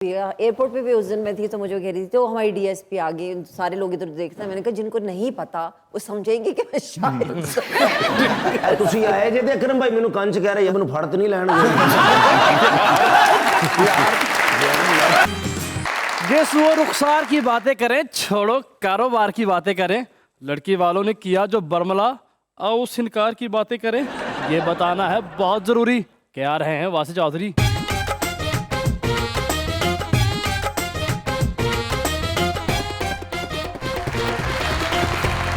Airport पे भी उस दिन मैं थी तो मुझे कह रही थी तो हमारी डीएसपी आ गई, सारे लोग इधर देखते हैं। मैंने कहा जिनको नहीं पता वो समझेंगे कि मैं शायद ਤੁਸੀਂ ਆਏ ਜੇ ਤੇ ਅਕਰਮ ਭਾਈ ਮੈਨੂੰ ਕੰਨ ਚ ਕਹਿ ਰਹੇ ਮੈਨੂੰ ਫੜ ਤੇ ਨਹੀਂ ਲੈਣਗੇ। जिस वो रुखसार की बातें करें छोड़ो कारोबार की बातें करें, लड़की वालों ने किया जो बरमला आओ उस इनकार की बातें करें, ये बताना है बहुत जरूरी। क्या रहे हैं वासी चौधरी।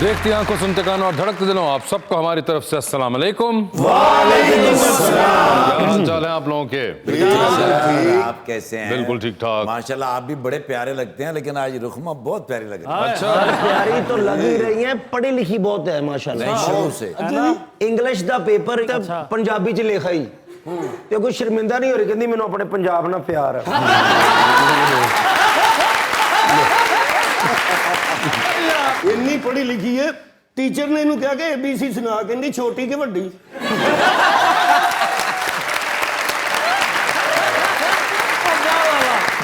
देखती आंखों सुनते कानों और धड़कते दिलों, आप सबको हमारी तरफ से अस्सलाम वालेकुम। वालेकुम अस्सलाम। क्या हाल चाल है आप लोगों के? आप कैसे हैं? बिल्कुल ठीक ठाक माशाल्लाह, आप भी बड़े प्यारे लगते हैं, लेकिन आज रुखमा बहुत प्यारी लग रही है। अच्छा, प्यारी तो लग ही रही है, पढ़ी लिखी बहुत है माशाल्लाह। शुरू से इंग्लिश ਦਾ ਪੇਪਰ ਤੇ ਪੰਜਾਬੀ ਚ ਲਿਖਿਆ ਹੀ ਤੇ ਕੋਈ ਸ਼ਰਮਿੰਦਾ ਨਹੀਂ ਹੋ ਰਹੀ, ਕਹਿੰਦੀ ਮੈਨੂੰ ਆਪਣੇ ਪੰਜਾਬ ਨਾਲ ਪਿਆਰ ਹੈ। ਇੰਨੀ ਪੜ੍ਹੀ ਲਿਖੀ ਹੈ, ਟੀਚਰ ਨੇ ਇਹਨੂੰ ਕਿਹਾ ਕਿ ABC ਸੁਣਾ, ਕਹਿੰਦੀ ਛੋਟੀ ਕਿ ਵੱਡੀ।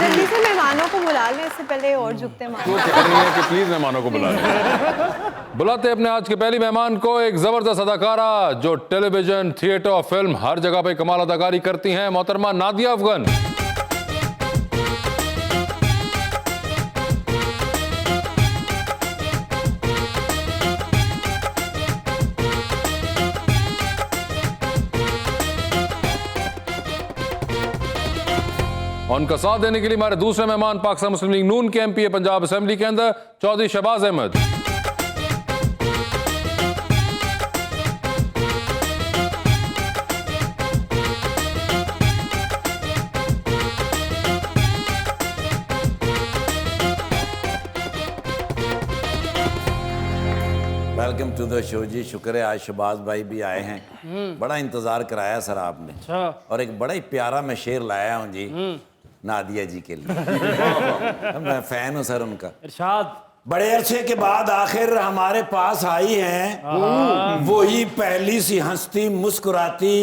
जल्दी से मेहमानों को बुला लें, इससे पहले और झुकते तो कह रही है कि प्लीज मेहमानों को बुला लें। बुलाते अपने आज के पहली मेहमान को, एक जबरदस्त अदाकारा जो टेलीविजन, थिएटर और फिल्म हर जगह पे कमाल अदाकारी करती हैं, मोहतरमा नादिया अफगन। उनका साथ देने के लिए हमारे दूसरे मेहमान पाकिस्तान मुस्लिम लीग नून के एमपी पंजाब असेंबली के अंदर Chaudhary Shahbaz Ahmad. Welcome to the show ji. शुक्र है आज शहबाज भाई भी आए हैं, बड़ा इंतजार कराया सर आपने। और एक बड़ा ही प्यारा मैं शेर लाया हूँ जी नादिया जी के लिए। मैं फैन हूँ सर उनका। इरशाद। बड़े अरसे के बाद आखिर हमारे पास आई हैं, वही पहली सी हंसती मुस्कुराती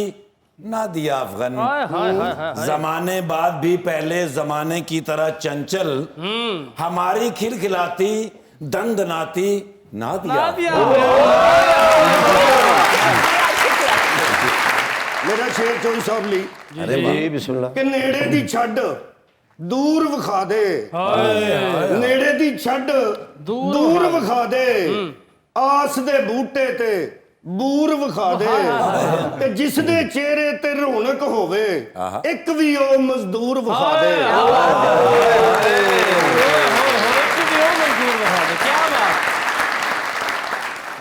नादिया अफगन। जमाने बाद भी पहले जमाने की तरह चंचल, हमारी खिलखिलाती दंदनाती नादिया। ਮੇਰਾ ਸ਼ੇਰ ਚੋਈ ਸਾਹਿਬ ਲਈ ਜੀ ਬਿਸਮਿਲ੍ਲਾ। ਕਿ ਨੇੜੇ ਦੀ ਛੱਡ ਦੂਰ ਵਿਖਾ ਦੇ, ਨੇੜੇ ਦੀ ਛੱਡ ਦੂਰ ਵਿਖਾ ਦੇ, ਆਸ ਦੇ ਬੂਟੇ ਤੇ ਬੂਰ ਵਿਖਾ ਦੇ, ਤੇ ਜਿਸ ਦੇ ਚਿਹਰੇ ਤੇ ਰੌਣਕ ਹੋਵੇ ਇੱਕ ਵੀ ਉਹ ਮਜ਼ਦੂਰ ਵਿਖਾ ਦੇ।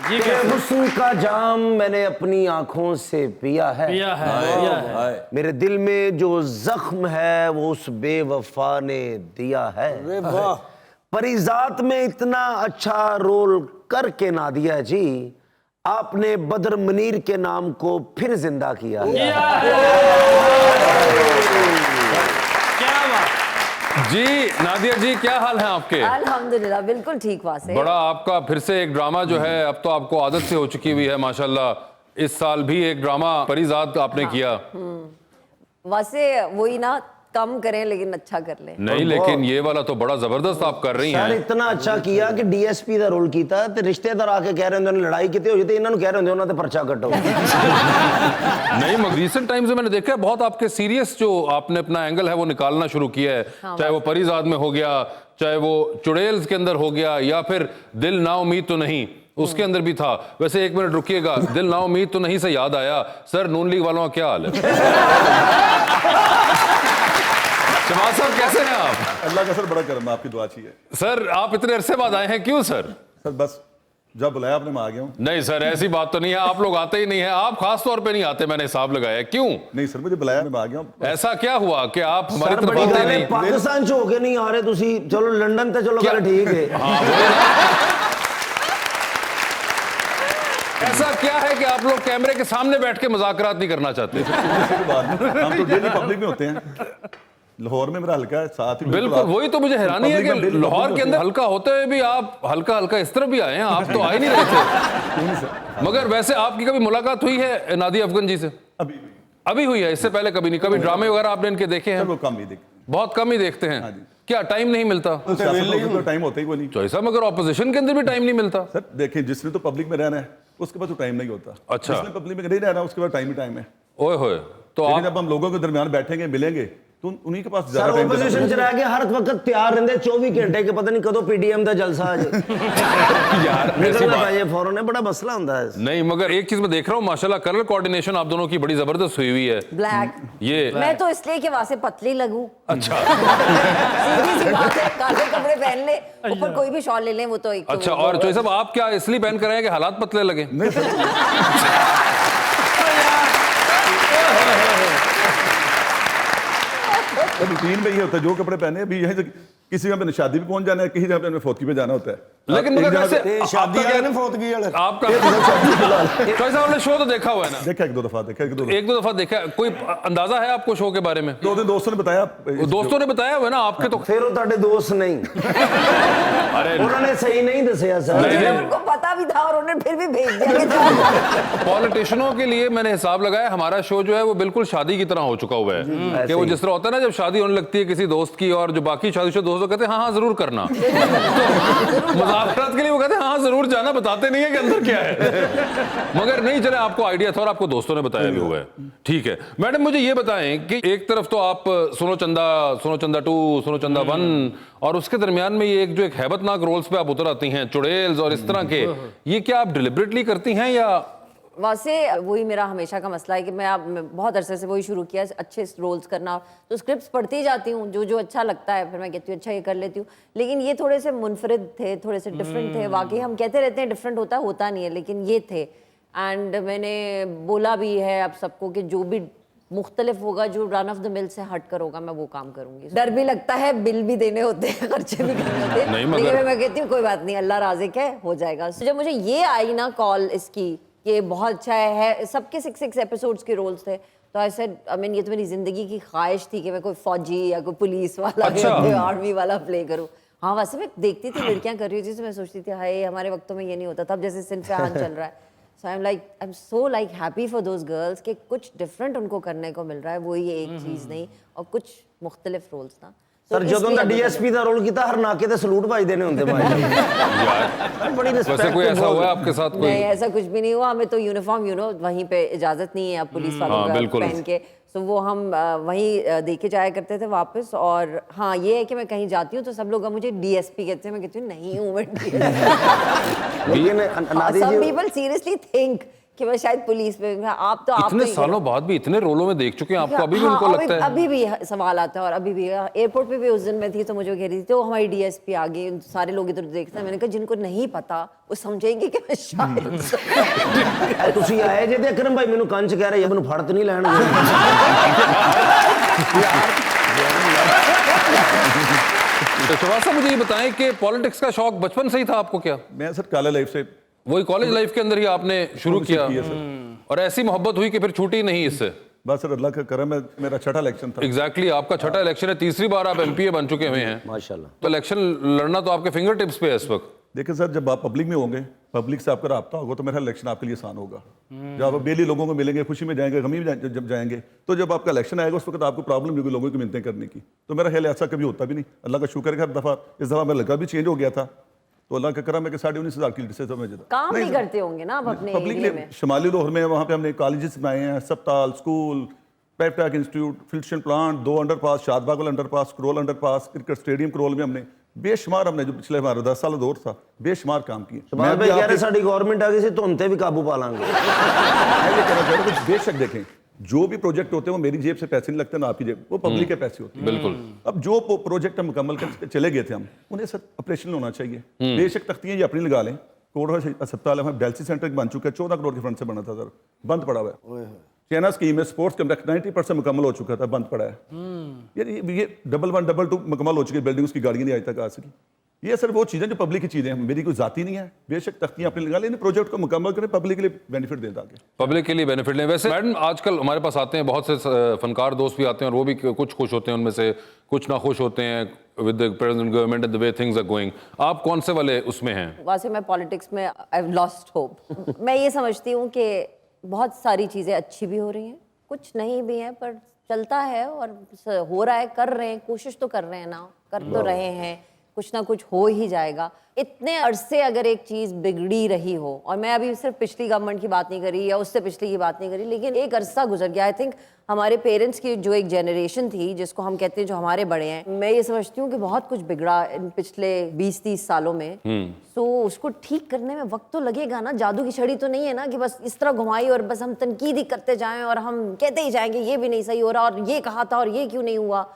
हुस्न का जाम मैंने अपनी आंखों से पिया है, मेरे दिल में जो जख्म है वो उस बेवफा ने दिया है। परिजात में इतना अच्छा रोल करके नादिया जी आपने बदर मुनीर के नाम को फिर जिंदा किया है। जी नादिया जी, क्या हाल है आपके? अल्हम्दुलिल्लाह बिल्कुल ठीक। वासे बड़ा आपका फिर से एक ड्रामा जो है, अब तो आपको आदत से हो चुकी हुई है माशाल्लाह। इस साल भी एक ड्रामा परिजात आपने किया। वासे वही ना, कम करें लेकिन अच्छा कर लें। नहीं, लेकिन ये वाला तो बड़ा जबरदस्त आप कर रही सर हैं। इतना अच्छा किया कि डीएसपी ਦਾ ਰੋਲ ਕੀਤਾ ਤੇ ਰਿਸ਼ਤੇਦਾਰ ਆ ਕੇ ਕਹਿ ਰਹੇ ਹੁੰਦੇ ਨੇ ਲੜਾਈ ਕਿਤੇ ਹੋਈ ਤੇ ਇਹਨਾਂ ਨੂੰ ਕਹਿ ਰਹੇ ਹੁੰਦੇ ਉਹਨਾਂ ਤੇ ਪਰਚਾ ਕੱਟੋ। नहीं, मगर रिसेंट टाइम्स में मैंने देखा है बहुत आपके सीरियस जो आपने अपना एंगल है वो निकालना शुरू किया है। चाहे वो परिजात में हो गया, चाहे वो चुड़ैल्स के अंदर हो गया, या फिर दिल ना उम्मीद तो नहीं उसके अंदर भी था। वैसे एक मिनट रुकिएगा, दिल ना उम्मीद तो नहीं से याद आया, सर नून लीग वालों का क्या हाल है? शहबाज साहब कैसे हैं आप? अल्लाह का सर बड़ा करम है, आपकी दुआ चाहिए। सर आप इतने अरसे बाद आए हैं, क्यों सर? सर बस जब बुलाया आपने मैं आ गया हूँ। नहीं सर, ऐसी बात तो नहीं है, आप लोग आते ही नहीं है, आप खास तौर पे नहीं आते, मैंने हिसाब लगाया। क्यों? नहीं सर, मुझे बुलाया मैं आ गया हूँ। ऐसा क्या हुआ कि आप हमारी तरफ बड़ी आते गल है, नहीं? पाकिस्तान ਚ ਹੋ ਕੇ ਨਹੀਂ ਆ ਰਹੇ ਤੁਸੀਂ, ਚਲੋ ਲੰਡਨ ਤੇ ਚਲੋ ਗੱਲ ਠੀਕ ਹੈ। ऐसा क्या है कि आप लोग कैमरे के सामने बैठ के मुज़ाकरात नहीं करना चाहते? हम तो डेली पब्लिक में होते हैं, लाहौर में मेरा हल्का है, साथ ही बिल्कुल, वही तो मुझे हैरानी है कि लाहौर के अंदर हल्का होते हुए भी आप हल्का हल्का इस तरफ भी आए हैं, आप तो आ ही नहीं रहे थे। मगर वैसे आपकी कभी मुलाकात हुई है नादिया अफगन जी से? अभी अभी हुई है, इससे पहले कभी नहीं? कभी ड्रामे वगैरह आपने इनके देखे हैं? वो कम ही देखे। बहुत कम ही देखते हैं। क्या टाइम नहीं मिलता? तो टाइम होता ही कोई नहीं तो ऐसा, मगर ऑपोजिशन के अंदर भी टाइम नहीं मिलता। सर। देखिए, जिसने तो पब्लिक में रहना है उसके पास तो टाइम नहीं होता। अच्छा। जिसने पब्लिक में नहीं रहना उसके पास टाइम ही टाइम है। ओए होए, तो लेकिन आप जब हम लोगों के दरमियान बैठेंगे मिलेंगे तो उन्हीं के पास सर ज्यादा टाइम ओपोजिशन च रह के हर वक्त तैयार रहंदे 24 घंटे के, पता नहीं कदों पीडीएम दा जलसा आ जाए यार ऐसी निकलना बात चाहिए फौरन है, बड़ा मसला होता है। नहीं, मगर एक चीज मैं देख रहा हूँ, माशाल्लाह कलर कोऑर्डिनेशन आप दोनों की बड़ी जबरदस्त हुई हुई है। ब्लैक। ये मैं तो इसलिए कि वहां से पतली लगूं। अच्छा। सीधी सी बात है, काले कपड़े पहन ले, ऊपर कोई भी शॉल ले लें, वो तो एक अच्छा, और चोई साहब आप क्या इसलिए पहन कर आए हैं कि हालात पतले लगे? रूटीन में ये होता है, जो कपड़े पहने अभी यहीं से किसी जगह पे शादी भी पहुंच जाना है, किसी जगह पे फौतगी पे जाना होता है। लेकिन मगर वैसे शादी वाले ने फौतगी वाले आपका चोई साहब ने शो तो देखा हुआ है ना? देखा एक दो दफा एक दो दफा देखा है। कोई अंदाजा है आपको शो के बारे में? 2 दिन दोस्तों ने बताया। दोस्तों ने बताया हुआ है ना आपके? तो फिर वो ਤੁਹਾਡੇ दोस्त नहीं अरे उन्होंने सही नहीं दसया सर। नहीं। उनको पता भी था और उन्होंने फिर भी भेज दिया कि जाओ। पॉलिटिशियनों के लिए मैंने हिसाब लगाया, हमारा शो जो है वो बिल्कुल शादी की तरह हो चुका हुआ है। कि वो जिस तरह होता है ना, जब शादी होने लगती है किसी दोस्त की और जो बाकी शादीशुदा दोस्त कहते हैं हाँ हाँ जरूर करना, मुज़ाकरात के लिए वो कहते हैं हाँ जरूर जाना, बताते नहीं है कि अंदर क्या है। मगर नहीं, चले आपको आइडिया था और आपको दोस्तों ने बताया भी हुआ है। ठीक है मैडम, मुझे ये बताएं कि एक तरफ तो आप सुनो चंदा 2, सुनो चंदा 1, और उसके दरमियान में ये एक जो एक हैबतनाक रोल्स पे आप उतर आती हैं, चुड़ैल्स और इस तरह के, ये क्या आप डिलिबरेटली करती हैं या? वैसे वही मेरा हमेशा का मसला है कि मैं बहुत अरसे से वही शुरू किया, अच्छे रोल्स करना। तो स्क्रिप्ट्स पढ़ती जाती हूँ, जो अच्छा लगता है फिर मैं कहती हूँ अच्छा ये कर लेती हूँ। लेकिन ये थोड़े से मुनफरिद थे, थोड़े से डिफरेंट थे। वाकई हम कहते रहते हैं डिफरेंट होता नहीं है, लेकिन ये थे। एंड मैंने बोला भी है अब सबको कि जो भी मुख्तलिफ होगा, जो रन ऑफ द मिल से हट कर होगा, मैं वो काम करूंगी। डर भी लगता है, बिल भी देने होते हैं, खर्चे भी करने होते हैं, लेकिन मैं कहती हूँ कोई बात नहीं, अल्लाह राज़िक है, हो जाएगा। तो जब मुझे ये आई ना कॉल इसकी, ये बहुत अच्छा है, सबके 6 एपिसोड्स के रोल्स थे, तो आई सेड आई मीन ये तो मेरी जिंदगी की ख्वाहिश थी कि मैं कोई फौजी या कोई पुलिस वाला या कोई आर्मी वाला प्ले करूं। हाँ, वैसे मैं देखती थी लड़कियां कर रही होती थी, मैं सोचती थी हाय हमारे वक्तों में ये नहीं होता था, अब जैसे सिंध फैन चल रहा है। So I am so like happy for those girls कि कुछ डिफरेंट उनको करने को मिल रहा है, वही एक चीज़ नहीं, और कुछ मुख्तलिफ रोल्स ना। सर ਜਦੋਂ ਦਾ ਡੀਐਸਪी ਦਾ ਰੋਲ ਕੀਤਾ हर नाके ਤੇ सलूट ਵੱਜਦੇ ने ਹੁੰਦੇ भाई यार बड़ी रिस्पेक्ट। वैसे कोई ऐसा हुआ आपके साथ? कोई नहीं, ऐसा कुछ भी नहीं हुआ। हमें तो यूनिफॉर्म वहीं पे इजाजत नहीं है अब पुलिस वालों का पहन के, तो वो हम वहीं देखे जाया करते थे वापस। और हाँ, ये है कि मैं कहीं जाती हूँ तो सब लोग मुझे डीएसपी कहते हैं, मैं कहती हूँ नहीं हूँ मैं DSP. Some people seriously think कि मैं शायद पुलिस में। आप तो इतने सालों बाद भी इतने रोलों में देख चुके हैं, आपको अभी भी उनको लगता है? अभी भी सवाल आता है, और अभी भी एयरपोर्ट पे भी उस दिन मैं थी तो मुझे कह रही थी, तो हमारी डीएसपी आ गई, सारे लोग इधर देखते हैं। मैंने कहा जिनको नहीं पता वो समझेंगे कि मैं शायद ਤੁਸੀਂ ਆਏ ਜੇ ਤੇ ਅਕਰਮ ਭਾਈ ਮੈਨੂੰ ਕੰਨ ਚ ਕਹਿ ਰਹੇ ਇਹ ਮੈਨੂੰ ਫੜ ਤੇ ਨਹੀਂ ਲੈਣਗੇ। तो शहबाज साहब मुझे ये बताएं कि पॉलिटिक्स का शौक बचपन से ही था आपको क्या? मैं सर कॉलेज लाइफ से, वही कॉलेज लाइफ के अंदर ही आपने शुरू किया, और ऐसी मोहब्बत हुई कि फिर छूटी नहीं इससे? बस सर अल्लाह का करम है, मेरा छठा इलेक्शन था। एग्जैक्टली आपका छठा इलेक्शन है, तीसरी बार आप एमपीए बन चुके हुए हैं माशाल्लाह। तो इलेक्शन लड़ना तो आपके फिंगर टिप्स पे है इस वक्त। देखिए सर, जब आप पब्लिक में होंगे, पब्लिक से आपका राब्ता होगा, तो मेरा इलेक्शन आपके लिए आसान होगा। जब आप डेली लोगों को मिलेंगे, खुशी में जाएंगे, गमी में जब जाएंगे, तो जब आपका इलेक्शन आएगा उस वक्त आपको प्रॉब्लम होगी लोगों की मिन्नतें करने की। तो मेरा ख्याल ऐसा कभी होता भी नहीं, अल्लाह का शुक्र है। हर दफ़ा इस दफ़ा मेरा लड़का भी चेंज हो गया था, तो अल्लाह का करम है कि 19,500 की लीड से तो मैं जीता। काम भी करते होंगे ना आप अपने पब्लिक एरिया लिए में? शुमाली लाहौर में वहाँ पे हमने कॉलेजेस बनाए हैं, अस्पताल, स्कूल, पेप्टाक institute, filtration plant, 2 underpass, Shadbagh वाला underpass, Karol underpass, cricket stadium Karol में हमने बेशुमार, हमने जो पिछले हमारा 10 साल दौर था, बेशुमार काम किए। मैं भी कह रहे साडी गवर्नमेंट आ गई सी धुंध ते भी काबू पा लांगे। बेशक देखें, जो भी प्रोजेक्ट होते हैं वो मेरी जेब से पैसे नहीं लगते ना आपकी जेब, वो पब्लिक के पैसे होते हैं। बिल्कुल। अब जो प्रोजेक्ट हम मुकम्मल कर चले गए थे हम, उन्हें सर ऑपरेशनल होना चाहिए। बेशक तख्तियां ये अपनी लगा लें, कोड अस्पताल हमारे डायलिसिस सेंटर बन चुका है, 14 करोड़ के फंड से बना था सर, बंद पड़ा हुआ है। चैना स्कीम में स्पोर्ट्स कम्प्लेक्स 90% मुकम्मल हो चुका था, बंद पड़ा है। ये 1-1, 2 मुकम्मल हो चुकी है बिल्डिंग, उसकी गाड़ियां नहीं आज तक आ सकी। ये सर वो चीज़ें जो पब्लिक की चीज़ें हैं, मेरी कोई जाती नहीं है। बेशक तख्तियां अपने लगा लें, प्रोजेक्ट को मुकम्मल करें, पब्लिक के लिए बेनिफिट दें, आगे पब्लिक के लिए बेनिफिट लें। वैसे मैडम आजकल हमारे पास आते हैं बहुत से फनकार दोस्त भी आते हैं, और वो भी कुछ खुश होते हैं उनमें से, कुछ ना खुश होते हैं with the present government and the way things are going. आप कौन से वाले उसमें हैं? वैसे मैं पॉलिटिक्स में आई हैव लॉस्ट होप। मैं ये समझती हूँ कि बहुत सारी चीज़ें अच्छी भी हो रही हैं, कुछ नहीं भी हैं, पर चलता है और हो रहा है, कर रहे हैं, कोशिश तो कर रहे हैं ना, कर तो रहे हैं, कुछ ना कुछ हो ही जाएगा। इतने अरसे अगर एक चीज बिगड़ी रही हो, और मैं अभी सिर्फ पिछली गवर्नमेंट की बात नहीं करी या उससे पिछली की बात नहीं करी, लेकिन एक अरसा गुजर गया। आई थिंक हमारे पेरेंट्स की जो एक जनरेशन थी, जिसको हम कहते हैं जो हमारे बड़े हैं, मैं ये समझती हूँ कि बहुत कुछ बिगड़ा इन पिछले 20-30 सालों में। तो उसको ठीक करने में वक्त तो लगेगा ना, जादू की छड़ी तो नहीं है ना कि बस इस तरह घुमाई और बस हम तनकीद ही करते जाएं और हम कहते ही जाएंगे ये भी नहीं सही हो रहा और ये कहा था और ये क्यों नहीं हुआ।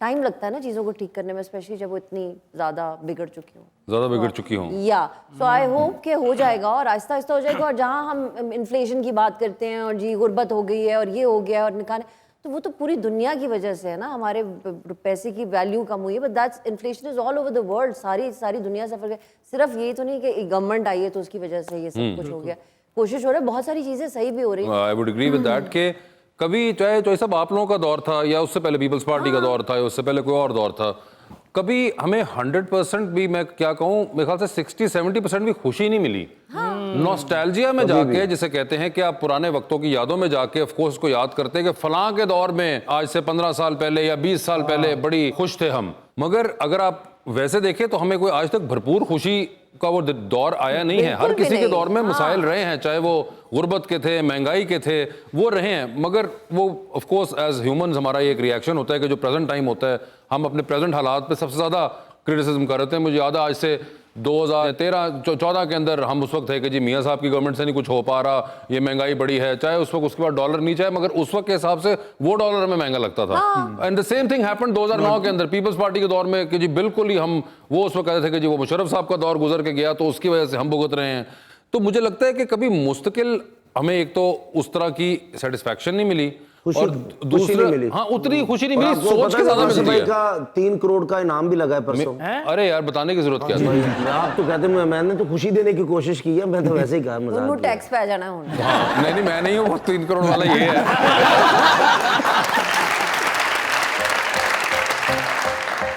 टाइम लगता है ना चीज़ों को ठीक करने में, स्पेशली जब वो इतनी ज़्यादा बिगड़ चुकी हो। या सो आई होप कि हो जाएगा और आहिस्ता आहिस्ता हो जाएगा। और जहाँ हम इन्फ्लेशन की बात करते हैं और जी गुर्बत हो गई है और ये हो गया और निकाले, तो वो तो पूरी दुनिया की वजह से है ना, हमारे पैसे की वैल्यू कम हुई है। But that's inflation is all over the world, सारी दुनिया सफर गई। सिर्फ ये तो नहीं कि गवर्नमेंट आई है तो उसकी वजह से ये सब कुछ हो गया। कोशिश हो रही है, बहुत सारी चीज़ें सही भी हो रही है। I would agree with that कि कभी चाहे तो सब आप लोगों का दौर था या उससे पहले पीपल्स पार्टी का दौर था या उससे पहले कोई और दौर था, कभी हमें 100% भी, मैं क्या कहूँ, मेरे ख्याल से 60-70% भी खुशी नहीं मिली। नॉस्टैल्जिया में जाके, जिसे कहते हैं कि आप पुराने वक्तों की यादों में जाके ऑफ कोर्स को याद करते हैं कि फलां के दौर में आज से 15 साल पहले या 20 साल पहले बड़ी खुश थे हम। मगर अगर आप वैसे देखें तो हमें कोई आज तक भरपूर खुशी का वो दौर आया नहीं है। हर किसी के दौर में मसाइल रहे हैं, चाहे वो गुर्बत के थे, महंगाई के थे, वो रहे हैं। मगर वो ऑफ कोर्स एज ह्यूमंस हमारा एक रिएक्शन होता है कि जो प्रेजेंट टाइम होता है, हम अपने प्रेजेंट हालात पे सबसे ज़्यादा क्रिटिसिज्म कर रहे थे। मुझे याद है आज से 2013-14 के अंदर हम उस वक्त थे कि जी मियाँ साहब की गवर्नमेंट से नहीं कुछ हो पा रहा, ये महंगाई बढ़ी है, चाहे उस वक्त उसके बाद डॉलर नीचे है, मगर उस वक्त के हिसाब से वो डॉलर हमें महंगा लगता था। And the same thing happened 2009 के अंदर पीपल्स पार्टी के दौर में कि जी बिल्कुल ही हम वो उस वक्त कहते थे कि जी वो मुशर्रफ साहब का दौर गुजर के गया तो उसकी वजह से हम भुगत रहे हैं। तो मुझे लगता है कि कभी मुस्तकिल हमें एक तो उस तरह की सेटिस्फैक्शन नहीं मिली और दूसरी हाँ उतनी खुशी नहीं मिली, सोच के ज्यादा मिलती है। का 3 करोड़ का इनाम भी लगा है परसों। अरे यार बताने की जरूरत क्या है, आप तो कहते हैं मैंने तो खुशी देने की कोशिश की है, मैं तो वैसे ही कहा मजाक। वो टैक्स पे आ जाना है। हाँ, नहीं मैं नहीं हूँ, 3 करोड़ वाला ये है।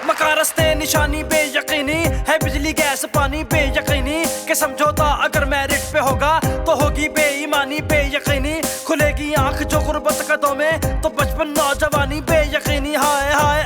मकारस्ते निशानी बेयकीनी है, बिजली गैस पानी बेयकीनी के समझौता अगर मेरिट पे होगा तो होगी बेईमानी बेयकीनी। खुलेगी आंख जो गुर्बत कदों में तो बचपन नौजवानी बेयकीनी। हाय हाय